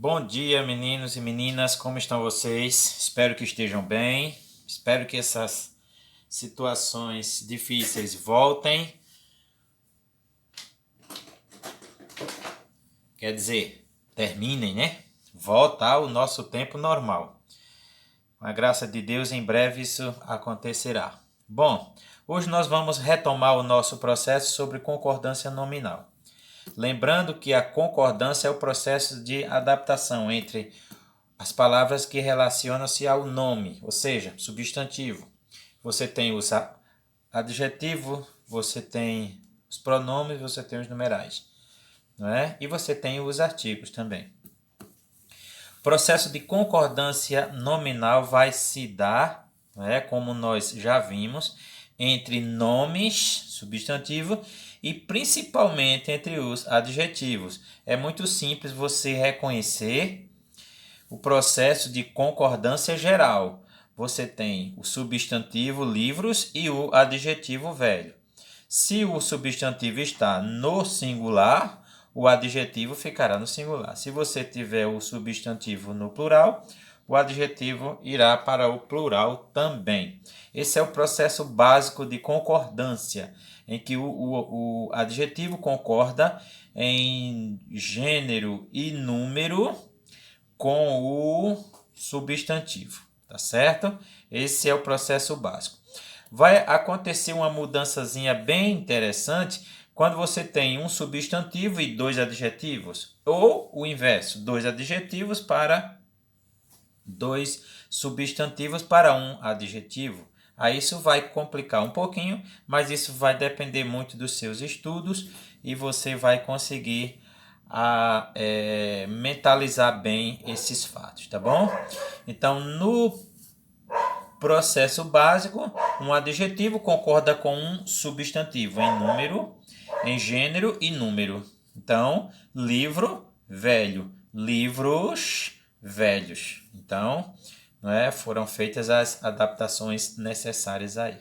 Bom dia, meninos e meninas, como estão vocês? Espero que estejam bem. Espero que essas situações difíceis voltem. Quer dizer, terminem, né? Volta ao nosso tempo normal. Com a graça de Deus, em breve isso acontecerá. Bom, hoje nós vamos retomar o nosso processo sobre concordância nominal. Lembrando que a concordância é o processo de adaptação entre as palavras que relacionam-se ao nome, ou seja, substantivo. Você tem os adjetivos, você tem os pronomes, você tem os numerais, não é? E você tem os artigos também. O processo de concordância nominal vai se dar, não é? Como nós já vimos, entre nomes, substantivo, e principalmente entre os adjetivos. É muito simples você reconhecer o processo de concordância geral. Você tem o substantivo livros e o adjetivo velho. Se o substantivo está no singular, o adjetivo ficará no singular. Se você tiver o substantivo no plural, o adjetivo irá para o plural também. Esse é o processo básico de concordância, em que o adjetivo concorda em gênero e número com o substantivo, tá certo? Esse é o processo básico. Vai acontecer uma mudançazinha bem interessante quando você tem um substantivo e dois adjetivos, ou o inverso, dois adjetivos para dois substantivos para um adjetivo. Aí isso vai complicar um pouquinho, mas isso vai depender muito dos seus estudos e você vai conseguir mentalizar bem esses fatos, tá bom? Então, no processo básico, um adjetivo concorda com um substantivo em número, em gênero e número. Então, livro, velho, livros, velhos. Então, foram feitas as adaptações necessárias aí.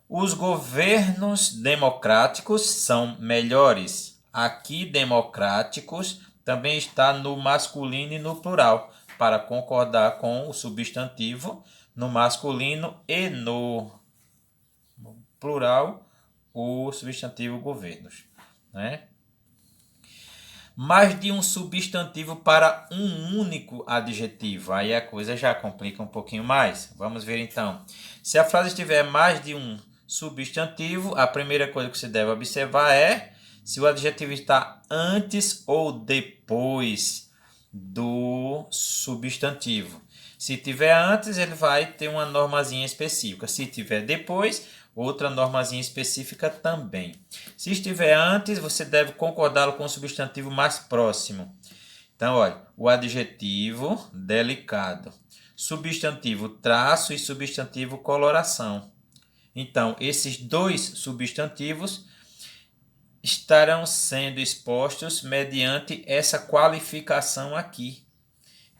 Os governos democráticos são melhores. Aqui, democráticos também está no masculino e no plural, para concordar com o substantivo no masculino e no plural o substantivo governos, né? Mais de um substantivo para um único adjetivo. Aí a coisa já complica um pouquinho mais. Vamos ver então. Se a frase tiver mais de um substantivo, a primeira coisa que você deve observar é se o adjetivo está antes ou depois do substantivo. Se tiver antes, ele vai ter uma normazinha específica. Se tiver depois, outra normazinha específica também. Se estiver antes, você deve concordá-lo com o substantivo mais próximo. Então, olha, o adjetivo delicado, substantivo traço e substantivo coloração. Então, esses dois substantivos estarão sendo expostos mediante essa qualificação aqui,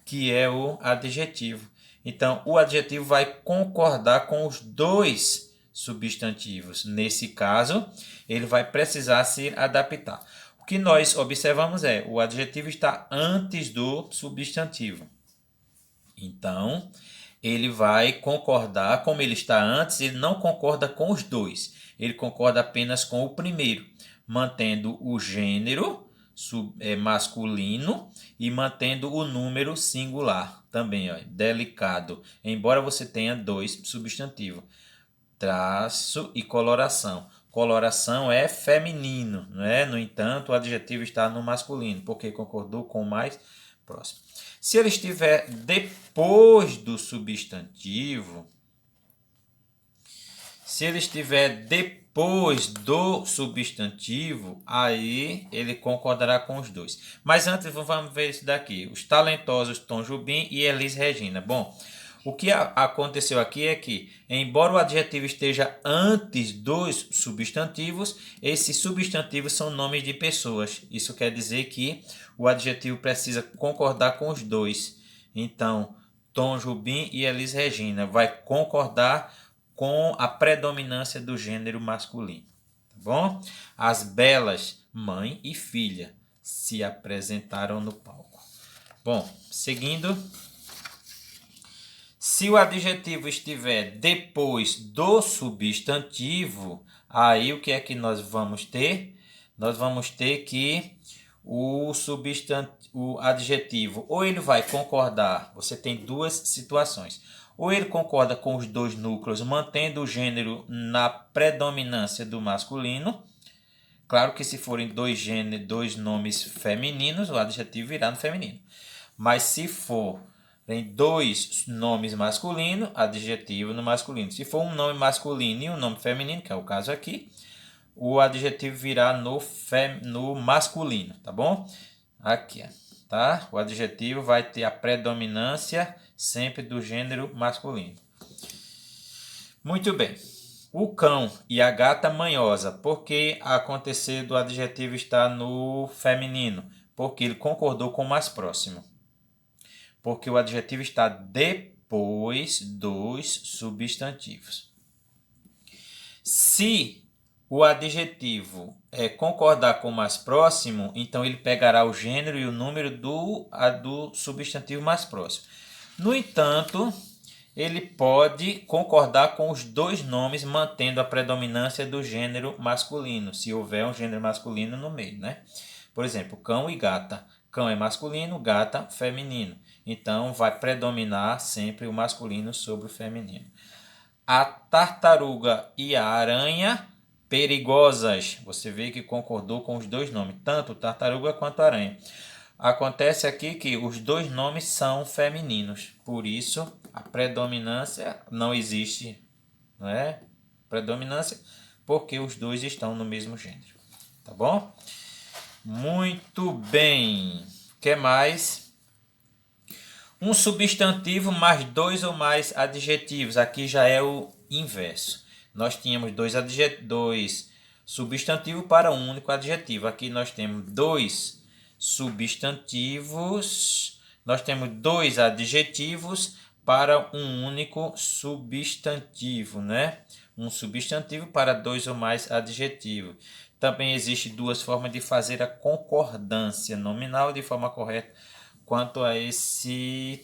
que é o adjetivo. Então, o adjetivo vai concordar com os dois substantivos. Nesse caso, ele vai precisar se adaptar. O que nós observamos é o adjetivo está antes do substantivo. Então, ele vai concordar, como ele está antes, ele não concorda com os dois. Ele concorda apenas com o primeiro, mantendo o gênero masculino e mantendo o número singular também, ó, delicado. Embora você tenha dois substantivos, traço e coloração. Coloração é feminino, não é? No entanto, o adjetivo está no masculino, porque concordou com o mais próximo. Se ele estiver depois do substantivo, aí ele concordará com os dois. Mas antes vamos ver isso daqui. Os talentosos Tom Jobim e Elis Regina. Bom, o que aconteceu aqui é que, embora o adjetivo esteja antes dos substantivos, esses substantivos são nomes de pessoas. Isso quer dizer que o adjetivo precisa concordar com os dois. Então, Tom Jobim e Elis Regina vai concordar com a predominância do gênero masculino. Tá bom? As belas, mãe e filha, se apresentaram no palco. Bom, seguindo. Se o adjetivo estiver depois do substantivo, aí o que é que nós vamos ter? Nós vamos ter que o adjetivo, ou ele vai concordar, você tem duas situações. Ou ele concorda com os dois núcleos, mantendo o gênero na predominância do masculino. Claro que se forem dois nomes femininos, o adjetivo virá no feminino. Mas se for em dois nomes masculinos, adjetivo no masculino. Se for um nome masculino e um nome feminino, que é o caso aqui, o adjetivo virá no masculino, tá bom? Aqui, tá? O adjetivo vai ter a predominância sempre do gênero masculino. Muito bem. O cão e a gata manhosa. Por que acontecer do adjetivo estar no feminino? Porque ele concordou com o mais próximo. Porque o adjetivo está depois dos substantivos. Se o adjetivo concordar com o mais próximo, então ele pegará o gênero e o número do substantivo mais próximo. No entanto, ele pode concordar com os dois nomes, mantendo a predominância do gênero masculino, se houver um gênero masculino no meio, né? Por exemplo, cão e gata. Cão é masculino, gata feminino. Então, vai predominar sempre o masculino sobre o feminino. A tartaruga e a aranha perigosas. Você vê que concordou com os dois nomes, tanto tartaruga quanto aranha. Acontece aqui que os dois nomes são femininos. Por isso, a predominância não existe. Não é? Predominância porque os dois estão no mesmo gênero. Tá bom? Muito bem. O que mais? Um substantivo mais dois ou mais adjetivos. Aqui já é o inverso. Nós tínhamos dois substantivos para um único adjetivo. Aqui nós temos dois substantivos. Nós temos dois adjetivos para um único substantivo, né? Um substantivo para dois ou mais adjetivos. Também existe duas formas de fazer a concordância nominal de forma correta quanto a esse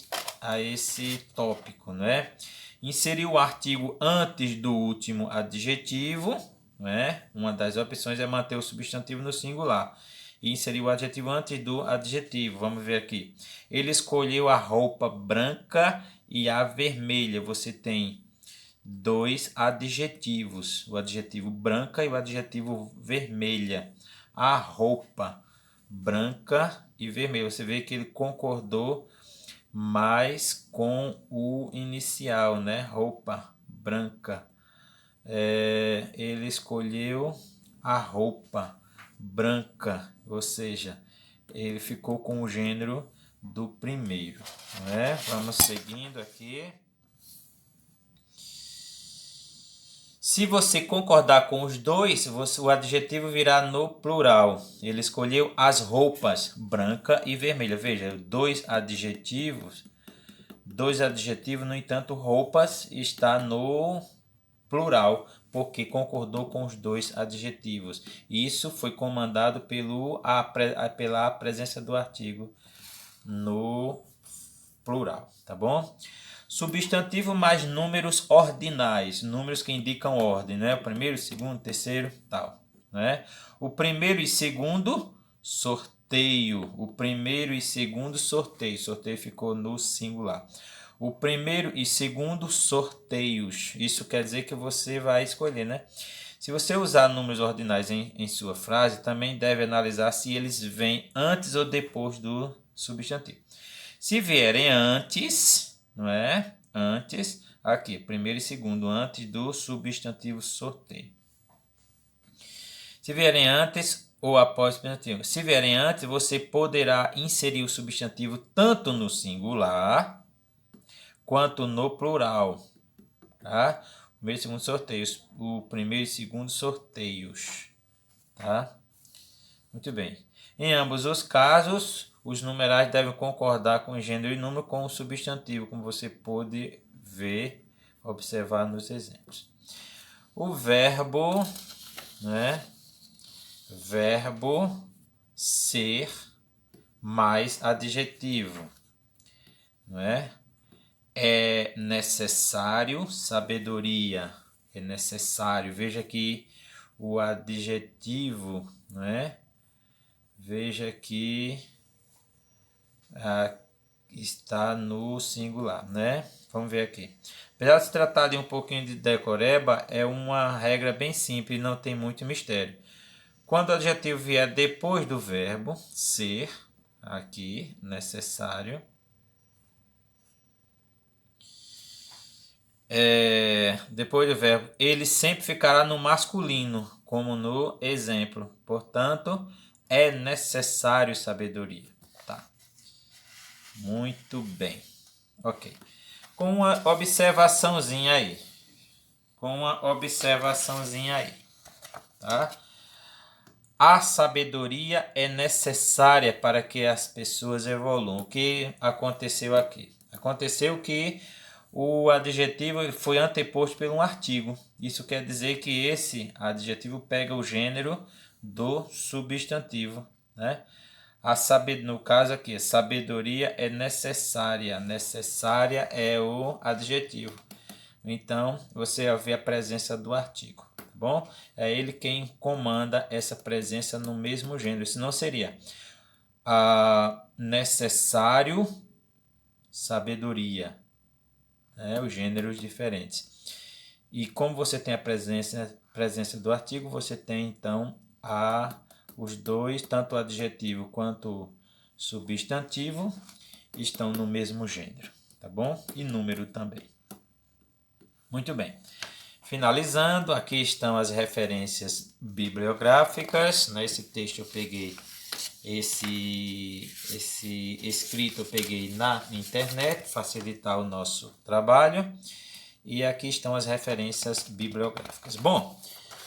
tópico, né? Inserir o artigo antes do último adjetivo, né? Uma das opções é manter o substantivo no singular. E inserir o adjetivo antes do adjetivo. Vamos ver aqui. Ele escolheu a roupa branca e a vermelha. Você tem dois adjetivos. O adjetivo branca e o adjetivo vermelha. A roupa branca e vermelha. Você vê que ele concordou mais com o inicial, né? Roupa branca. Ele escolheu a roupa branca, ou seja, ele ficou com o gênero do primeiro, né? Vamos seguindo aqui. Se você concordar com os dois, o adjetivo virá no plural. Ele escolheu as roupas branca e vermelha. Veja, dois adjetivos, no entanto, roupas está no plural, porque concordou com os dois adjetivos. Isso foi comandado pela presença do artigo no plural, tá bom? Substantivo mais números ordinais, números que indicam ordem, né? O primeiro, segundo, terceiro, tal, né? O primeiro e segundo, sorteio. O primeiro e segundo, sorteio. Sorteio ficou no singular. O primeiro e segundo, sorteios. Isso quer dizer que você vai escolher, né? Se você usar números ordinais em sua frase, também deve analisar se eles vêm antes ou depois do substantivo. Se vierem antes, não é? Antes, aqui, primeiro e segundo, antes do substantivo sorteio. Se vierem antes ou após o substantivo. Se vierem antes, você poderá inserir o substantivo tanto no singular quanto no plural. Tá? Primeiro e segundo sorteios. O primeiro e segundo sorteios. Tá? Muito bem. Em ambos os casos, os numerais devem concordar com o gênero e número com o substantivo, como você pode ver, observar nos exemplos. O verbo, né? Verbo ser mais adjetivo, não é? É necessário, sabedoria, é necessário. Veja aqui o adjetivo, não é? Veja que está no singular, né? Vamos ver aqui. Apesar de se tratar de um pouquinho de decoreba, é uma regra bem simples, não tem muito mistério. Quando o adjetivo vier depois do verbo ser, aqui, necessário, depois do verbo, ele sempre ficará no masculino, como no exemplo. Portanto, é necessário sabedoria. Tá. Muito bem. Ok. Com uma observaçãozinha aí. Tá? A sabedoria é necessária para que as pessoas evoluam. O que aconteceu aqui? Aconteceu que o adjetivo foi anteposto por um artigo. Isso quer dizer que esse adjetivo pega o gênero do substantivo, né? No caso aqui, sabedoria é necessária. Necessária é o adjetivo. Então, você vê a presença do artigo, tá bom? É ele quem comanda essa presença no mesmo gênero. Senão seria necessário, sabedoria. Os gêneros diferentes. E como você tem a presença do artigo, você tem então os dois, tanto o adjetivo quanto o substantivo, estão no mesmo gênero, tá bom? E número também. Muito bem. Finalizando, aqui estão as referências bibliográficas. Nesse texto eu peguei esse escrito eu peguei na internet, facilitar o nosso trabalho. E aqui estão as referências bibliográficas. Bom,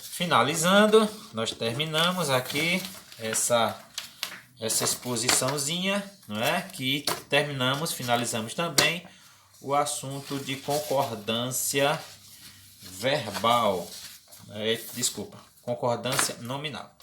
finalizando, nós terminamos aqui essa exposiçãozinha, não é? Que finalizamos também o assunto de concordância verbal, concordância nominal.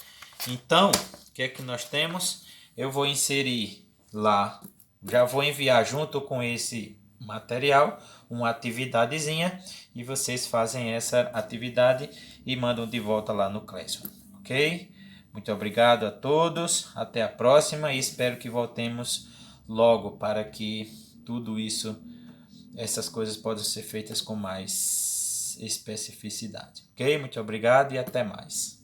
Então, o que é que nós temos? Eu vou inserir lá, já vou enviar junto com esse material uma atividadezinha e vocês fazem essa atividade e mandam de volta lá no Classroom, ok? Muito obrigado a todos, até a próxima e espero que voltemos logo para que tudo isso, essas coisas possam ser feitas com mais especificidade, ok? Muito obrigado e até mais.